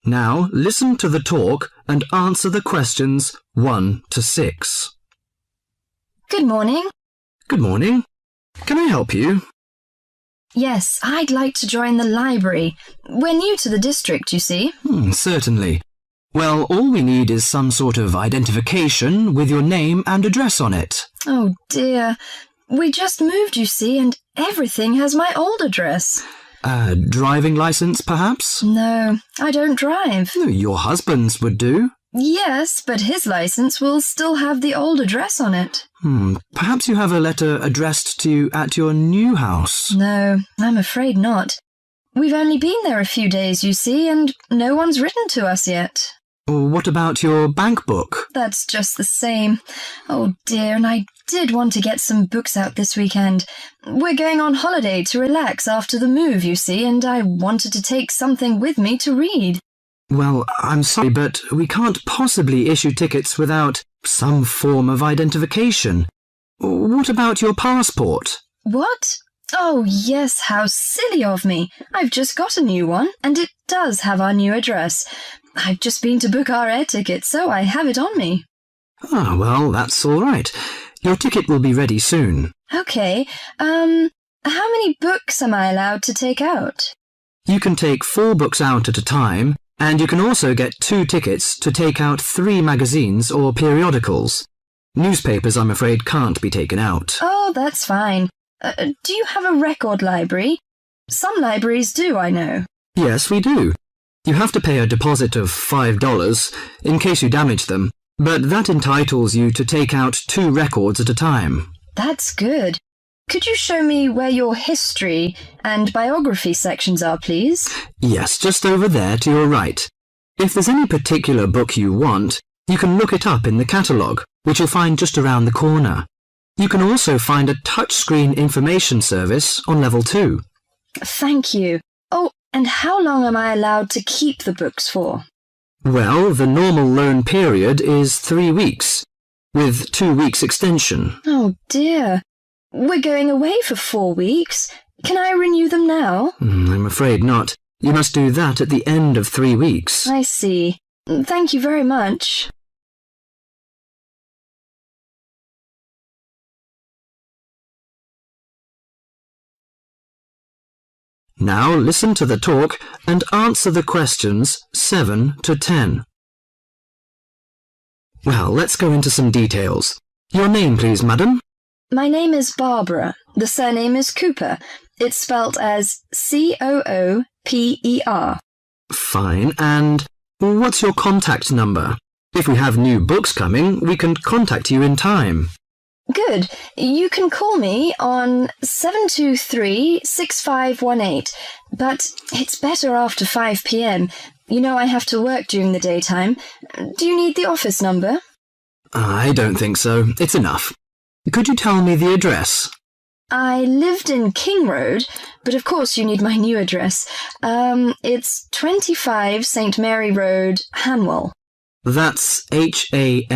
Now listen to the talk and answer the questions 1 to 6. Good morning. Good morning. Can I help you? Yes, I'd like to join the library. We're new to the district, you see. Certainly. Well, all we need is some sort of identification with your name and address on it. Oh dear. We just moved, you see, and everything has my old address. A driving license, perhaps? No, I don't drive. Your husband's would do. Yes, but his license will still have the old address on it. Perhaps you have a letter addressed to you at your new house. No, I'm afraid not. We've only been there a few days, you see, and no one's written to us yet. What about your bank book? That's just the same. Oh dear, and I did want to get some books out this weekend. We're going on holiday to relax after the move, you see, and I wanted to take something with me to read. Well, I'm sorry, but we can't possibly issue tickets without some form of identification. What about your passport? What? Oh, yes, how silly of me. I've just got a new one, and it does have our new address. I've just been to book our air ticket, so I have it on me. Well, that's all right. Your ticket will be ready soon. OK, how many books am I allowed to take out? You can take 4 books out at a time, and you can also get 2 tickets to take out 3 magazines or periodicals. Newspapers, I'm afraid, can't be taken out. Oh, that's fine. Do you have a record library? Some libraries do, I know. Yes, we do. You have to pay a deposit of $5 in case you damage them, but that entitles you to take out 2 records at a time. That's good. Could you show me where your history and biography sections are, please? Yes, just over there to your right. If there's any particular book you want, you can look it up in the catalogue, which you'll find just around the corner. You can also find a touchscreen information service on level 2. Thank you. Oh, and how long am I allowed to keep the books for? Well, the normal loan period is 3 weeks, with 2 weeks extension. Oh dear. We're going away for 4 weeks. Can I renew them now? I'm afraid not. You must do that at the end of 3 weeks. I see. Thank you very much. Now listen to the talk and answer the questions 7 to 10. Well, let's go into some details. Your name, please, madam? My name is Barbara. The surname is Cooper. It's spelt as Cooper. Fine. And what's your contact number? If we have new books coming, we can contact you in time. Good. You can call me on 723-6518, but it's better after 5 p.m. You know I have to work during the daytime. Do you need the office number? I don't think so. It's enough. Could you tell me the address? I lived in King Road, but of course you need my new address. It's 25 St. Mary Road, Hanwell. That's Hanwell.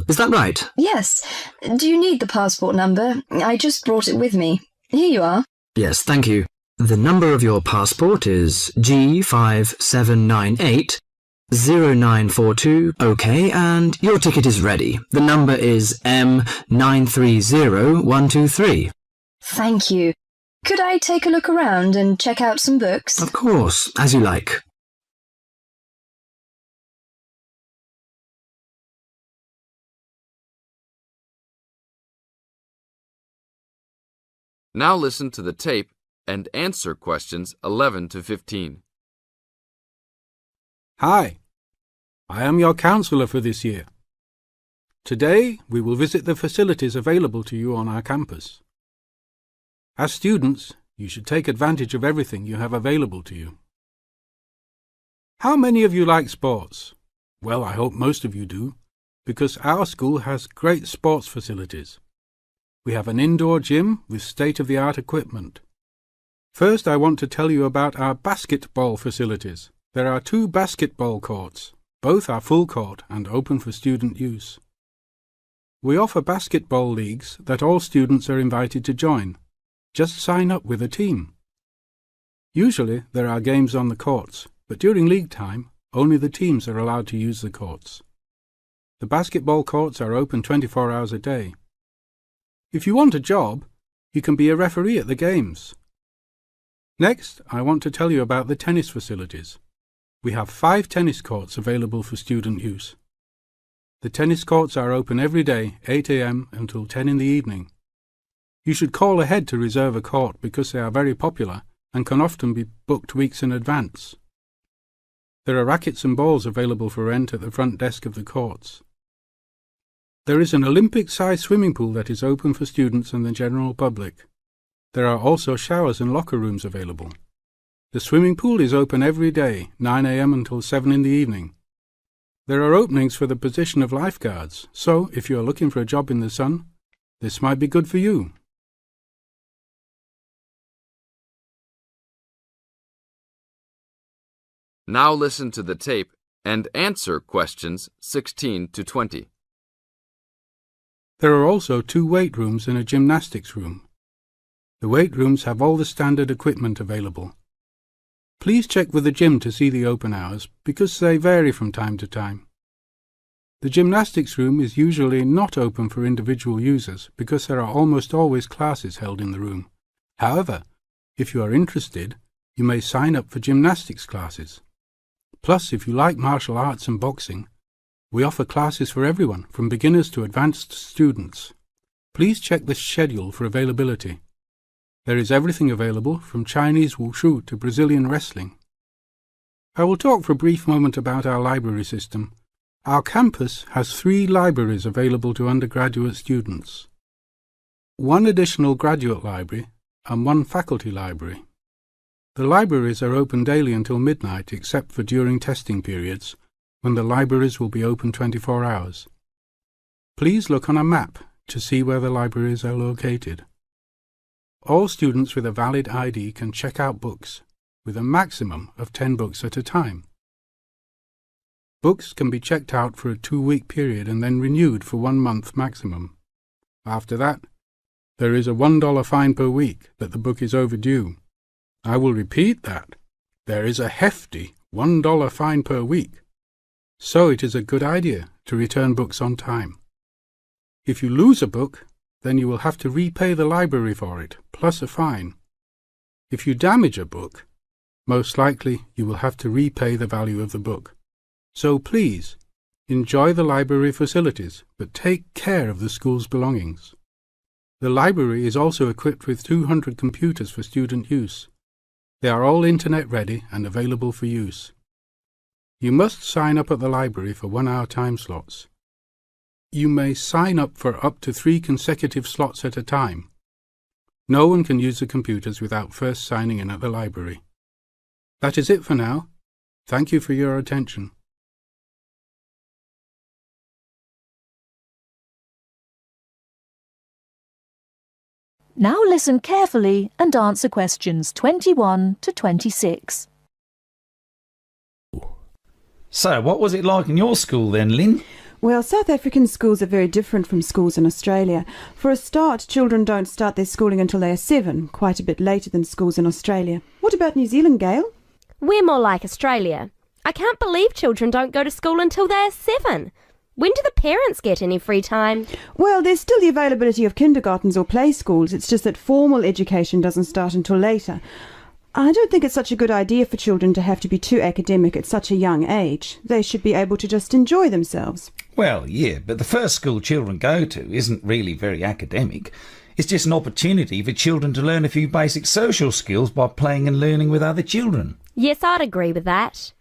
Is that right? Yes. Do you need the passport number? I just brought it with me. Here you are. Yes, thank you. The number of your passport is G57980942. OK, and your ticket is ready. The number is M930123. Thank you. Could I take a look around and check out some books? Of course, as you like. Now listen to the tape and answer questions 11 to 15. Hi, I am your counsellor for this year. Today, we will visit the facilities available to you on our campus. As students, you should take advantage of everything you have available to you. How many of you like sports? Well, I hope most of you do, because our school has great sports facilities. We have an indoor gym with state-of-the-art equipment. First, I want to tell you about our basketball facilities. There are 2 basketball courts. Both are full court and open for student use. We offer basketball leagues that all students are invited to join. Just sign up with a team. Usually, there are games on the courts, but during league time, only the teams are allowed to use the courts. The basketball courts are open 24 hours a day. If you want a job, you can be a referee at the games. Next, I want to tell you about the tennis facilities. We have 5 tennis courts available for student use. The tennis courts are open every day, 8 a.m. until 10 in the evening. You should call ahead to reserve a court because they are very popular and can often be booked weeks in advance. There are rackets and balls available for rent at the front desk of the courts. There is an Olympic-sized swimming pool that is open for students and the general public. There are also showers and locker rooms available. The swimming pool is open every day, 9 a.m. until 7 in the evening. There are openings for the position of lifeguards, so if you are looking for a job in the sun, this might be good for you. Now listen to the tape and answer questions 16 to 20. There are also 2 weight rooms and a gymnastics room. The weight rooms have all the standard equipment available. Please check with the gym to see the open hours because they vary from time to time. The gymnastics room is usually not open for individual users because there are almost always classes held in the room. However, if you are interested, you may sign up for gymnastics classes. Plus, if you like martial arts and boxing, we offer classes for everyone, from beginners to advanced students. Please check the schedule for availability. There is everything available, from Chinese wushu to Brazilian wrestling. I will talk for a brief moment about our library system. Our campus has 3 libraries available to undergraduate students, 1 additional graduate library and 1 faculty library. The libraries are open daily until midnight except for during testing periods, when the libraries will be open 24 hours. Please look on a map to see where the libraries are located. All students with a valid ID can check out books, with a maximum of 10 books at a time. Books can be checked out for a 2-week period and then renewed for 1 month maximum. After that, there is a $1 fine per week that the book is overdue. I will repeat that. There is a hefty $1 fine per week. So it is a good idea to return books on time. If you lose a book, then you will have to repay the library for it, plus a fine. If you damage a book, most likely you will have to repay the value of the book. So please, enjoy the library facilities, but take care of the school's belongings. The library is also equipped with 200 computers for student use. They are all internet ready and available for use. You must sign up at the library for 1-hour time slots. You may sign up for up to 3 consecutive slots at a time. No one can use the computers without first signing in at the library. That is it for now. Thank you for your attention. Now listen carefully and answer questions 21 to 26. So, what was it like in your school then, Lynn? Well, South African schools are very different from schools in Australia. For a start, children don't start their schooling until they are 7, quite a bit later than schools in Australia. What about New Zealand, Gail? We're more like Australia. I can't believe children don't go to school until they're 7. When do the parents get any free time? Well, there's still the availability of kindergartens or play schools. It's just that formal education doesn't start until later. I don't think it's such a good idea for children to have to be too academic at such a young age. They should be able to just enjoy themselves. Well, yeah, but the first school children go to isn't really very academic. It's just an opportunity for children to learn a few basic social skills by playing and learning with other children. Yes, I'd agree with that.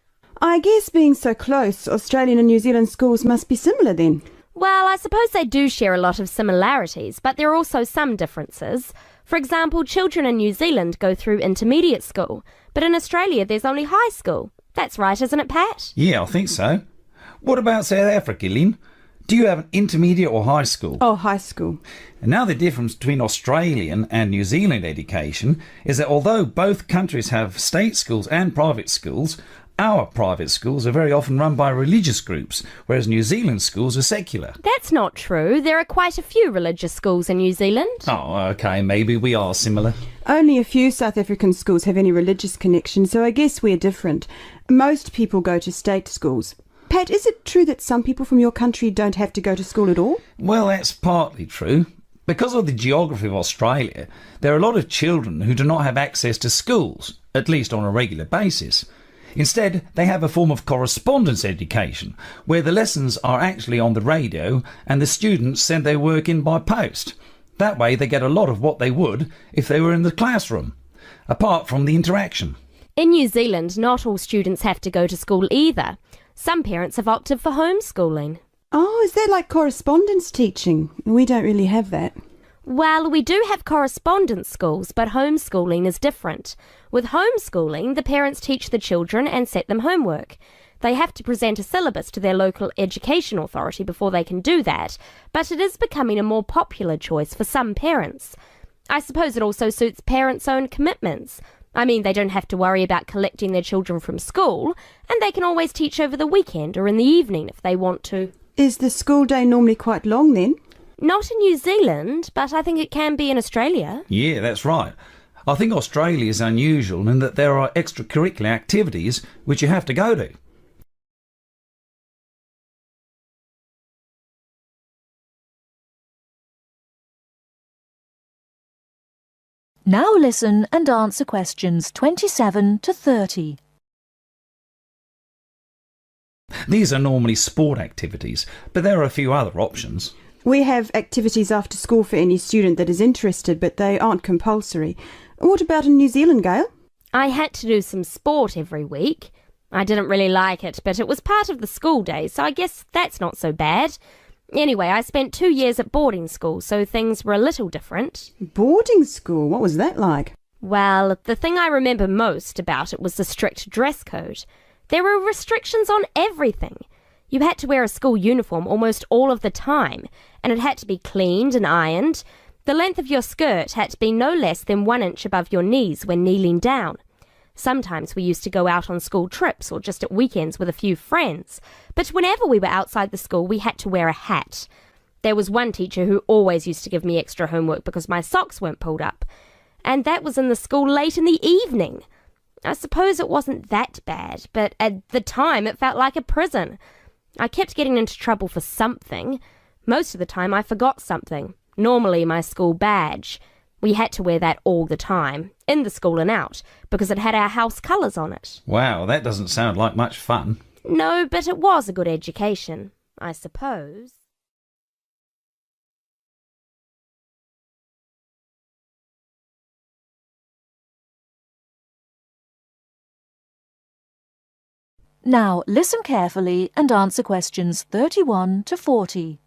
I guess being so close, Australian and New Zealand schools must be similar then. Well, I suppose they do share a lot of similarities, but there are also some differences. For example, children in New Zealand go through intermediate school, but in Australia there's only high school. That's right, isn't it, Pat? Yeah, I think so. What about South Africa, Lynn? Do you have an intermediate or high school? Oh, high school. And now the difference between Australian and New Zealand education is that although both countries have state schools and private schools, Our private schools are very often run by religious groups, whereas New Zealand schools are secular. That's not true. There are quite a few religious schools in New Zealand. Oh, OK, maybe we are similar. Only a few South African schools have any religious connection, so I guess we're different. Most people go to state schools. Pat, is it true that some people from your country don't have to go to school at all? Well, that's partly true. Because of the geography of Australia, there are a lot of children who do not have access to schools, at least on a regular basis. Instead, they have a form of correspondence education, where the lessons are actually on the radio and the students send their work in by post. That way they get a lot of what they would if they were in the classroom, apart from the interaction. In New Zealand, not all students have to go to school either. Some parents have opted for homeschooling. Oh, is that like correspondence teaching? We don't really have that. Well, we do have correspondence schools, but homeschooling is different. With homeschooling, the parents teach the children and set them homework. They have to present a syllabus to their local education authority before they can do that, but it is becoming a more popular choice for some parents. I suppose it also suits parents' own commitments. I mean, they don't have to worry about collecting their children from school, and they can always teach over the weekend or in the evening if they want to. Is the school day normally quite long then? Not in New Zealand, but I think it can be in Australia. Yeah, that's right. I think Australia is unusual in that there are extracurricular activities which you have to go to. Now listen and answer questions 27 to 30. These are normally sport activities, but there are a few other options. We have activities after school for any student that is interested, but they aren't compulsory. What about in New Zealand, Gail? I had to do some sport every week. I didn't really like it, but it was part of the school day, so I guess that's not so bad. Anyway, I spent 2 years at boarding school, so things were a little different. Boarding school? What was that like? Well, the thing I remember most about it was the strict dress code. There were restrictions on everything. You had to wear a school uniform almost all of the time, and it had to be cleaned and ironed. The length of your skirt had to be no less than 1 inch above your knees when kneeling down. Sometimes we used to go out on school trips or just at weekends with a few friends, but whenever we were outside the school we had to wear a hat. There was one teacher who always used to give me extra homework because my socks weren't pulled up, and that was in the school late in the evening. I suppose it wasn't that bad, but at the time it felt like a prison. I kept getting into trouble for something. Most of the time I forgot something, normally my school badge. We had to wear that all the time, in the school and out, because it had our house colours on it. Wow, that doesn't sound like much fun. No, but it was a good education, I suppose. Now listen carefully and answer questions 31 to 40.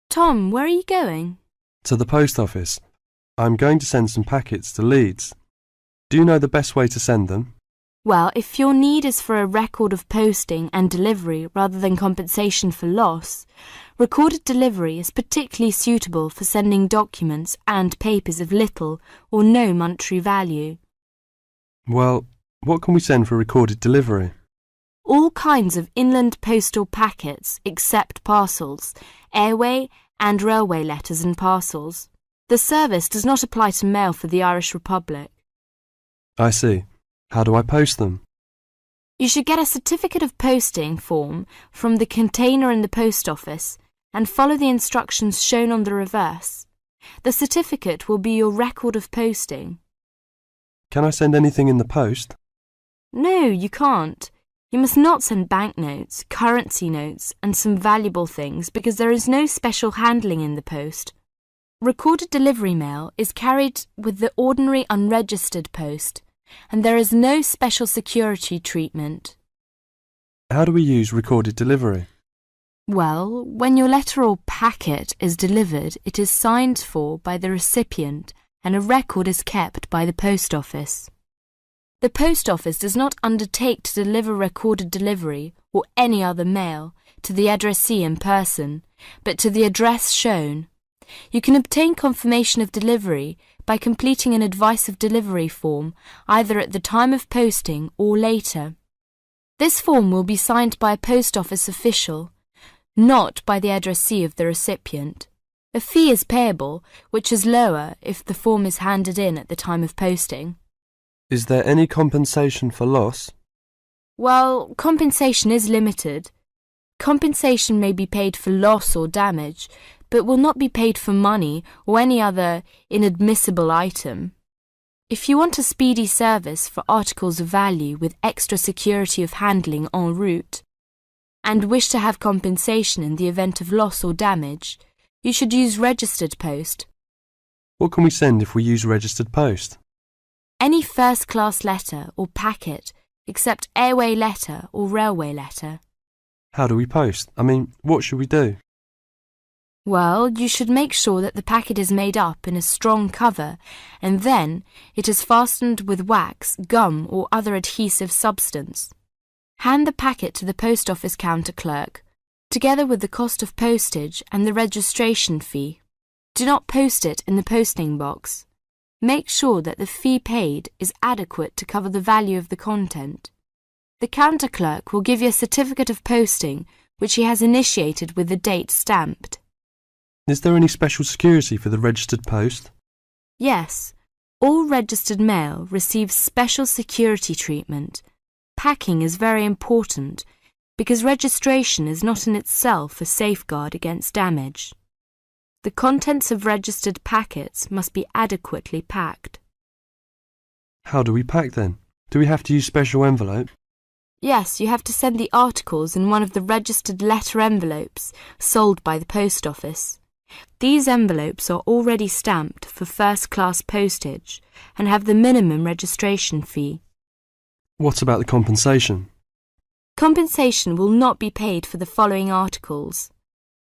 Tom, where are you going? To the post office. I'm going to send some packets to Leeds. Do you know the best way to send them? Well, if your need is for a record of posting and delivery rather than compensation for loss, recorded delivery is particularly suitable for sending documents and papers of little or no monetary value. Well, what can we send for recorded delivery? All kinds of inland postal packets except parcels, airway and railway letters and parcels. The service does not apply to mail for the Irish Republic. I see. How do I post them? You should get a certificate of posting form from the container in the post office and follow the instructions shown on the reverse. The certificate will be your record of posting. Can I send anything in the post? No, you can't. You must not send banknotes, currency notes, and some valuable things because there is no special handling in the post. Recorded delivery mail is carried with the ordinary unregistered post, and there is no special security treatment. How do we use recorded delivery? Well, when your letter or packet is delivered, it is signed for by the recipient and a record is kept by the post office. The post office does not undertake to deliver recorded delivery or any other mail to the addressee in person, but to the address shown. You can obtain confirmation of delivery by completing an advice of delivery form either at the time of posting or later. This form will be signed by a post office official, not by the addressee of the recipient. A fee is payable, which is lower if the form is handed in at the time of posting. Is there any compensation for loss? Well, compensation is limited. Compensation may be paid for loss or damage, but will not be paid for money or any other inadmissible item. If you want a speedy service for articles of value with extra security of handling en route, and wish to have compensation in the event of loss or damage, you should use registered post. What can we send if we use registered post? Any first-class letter or packet except airway letter or railway letter. How do we post? What should we do? Well, you should make sure that the packet is made up in a strong cover and then it is fastened with wax, gum or other adhesive substance. Hand the packet to the post office counter clerk, together with the cost of postage and the registration fee. Do not post it in the posting box. Make sure that the fee paid is adequate to cover the value of the content. The counter clerk will give you a certificate of posting which he has initiated with the date stamped. Is there any special security for the registered post? Yes, all registered mail receives special security treatment. Packing is very important because registration is not in itself a safeguard against damage. The contents of registered packets must be adequately packed. How do we pack then? Do we have to use special envelope? Yes, you have to send the articles in one of the registered letter envelopes sold by the post office. These envelopes are already stamped for first-class postage and have the minimum registration fee. What about the compensation? Compensation will not be paid for the following articles,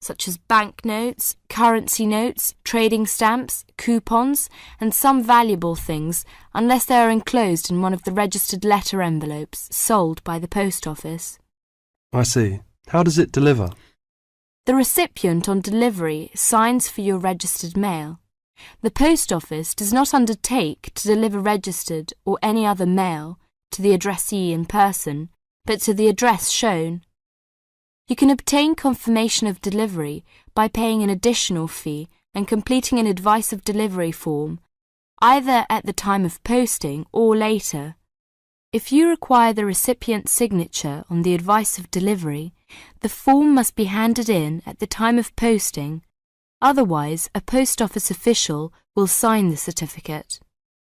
such as banknotes, currency notes, trading stamps, coupons, and some valuable things, unless they are enclosed in one of the registered letter envelopes sold by the post office. I see. How does it deliver? The recipient on delivery signs for your registered mail. The post office does not undertake to deliver registered or any other mail to the addressee in person, but to the address shown. You can obtain confirmation of delivery by paying an additional fee and completing an advice of delivery form, either at the time of posting or later. If you require the recipient's signature on the advice of delivery, the form must be handed in at the time of posting. Otherwise, a post office official will sign the certificate.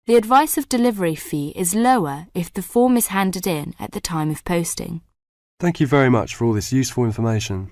The advice of delivery fee is lower if the form is handed in at the time of posting. Thank you very much for all this useful information.